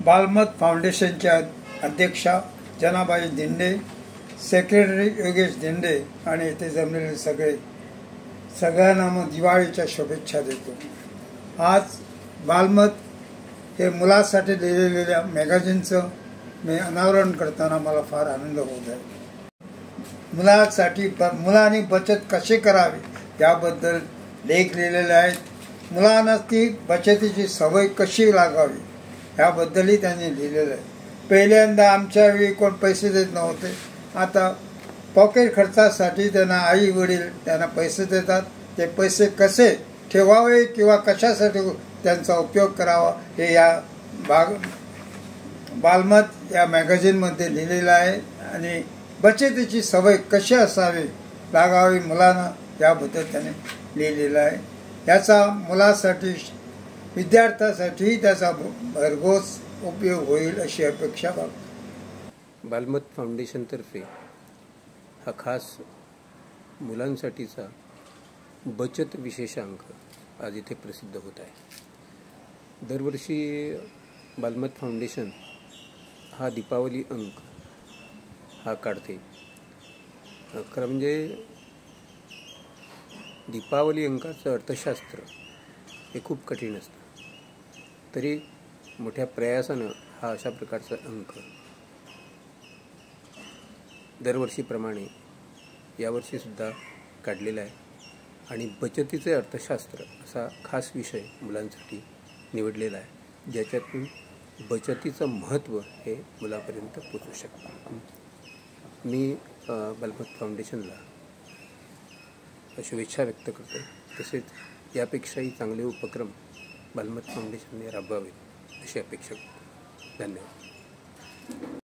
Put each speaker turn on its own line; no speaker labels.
बालमत फाउंडेशनच्या अध्यक्षा जनाबाई दिंडे, सेक्रेटरी योगेश दिंडे आणि येथे जमलेले सगळ्यांना मग दिवाळीच्या शुभेच्छा देतो। आज बालमत हे मुलासाठी लिहिलेल्या मॅगझिनचं मी अनावरण करताना मला फार आनंद होत आहे। मुलांनी बचत कशी करावी याबद्दल लेख लिहिलेले आहेत। मुलांना ती बचतीची सवय कशी लागावी याबद्दलही त्यांनी लिहिलेलं आहे। पहिल्यांदा आमच्या वेळी कोण पैसे देत नव्हते, आता पॉकेट खर्चासाठी त्यांना आई वडील त्यांना पैसे देतात। ते पैसे कसे ठेवावे किंवा कशासाठी त्यांचा उपयोग करावा हे या बालमत या मॅगझिनमध्ये लिहिलेलं आहे आणि बचतीची सवय कशी असावी लागावी मुलांना याबद्दल त्याने लिहिलेलं आहे। याचा मुलासाठी विद्यार्थ्यांसाठी त्याचा भरघोस उपयोग होईल अशी अपेक्षा बाळगतो।
बालमत फाउंडेशनतर्फे हा खास मुलांसाठीचा बचत विशेषांक आज इथे प्रसिद्ध होत आहे। दरवर्षी बालमत फाउंडेशन हा दीपावली अंक हा काढते। खरं म्हणजे दीपावली अंकाचं अर्थशास्त्र हे खूप कठीण असतं, तरी मोठ्या प्रयासानं हा अशा प्रकारचा अंक दरवर्षीप्रमाणे यावर्षीसुद्धा काढलेला आहे आणि बचतीचे अर्थशास्त्र असा खास विषय मुलांसाठी निवडलेला आहे, ज्याच्यातून बचतीचं महत्त्व हे मुलापर्यंत पोचू शकतं। मी बालमत फाउंडेशनला शुभेच्छा व्यक्त करतो। तसेच यापेक्षाही चांगले उपक्रम बालमत फाउंडेशनने राबवावे अशी अपेक्षा करतो। धन्यवाद।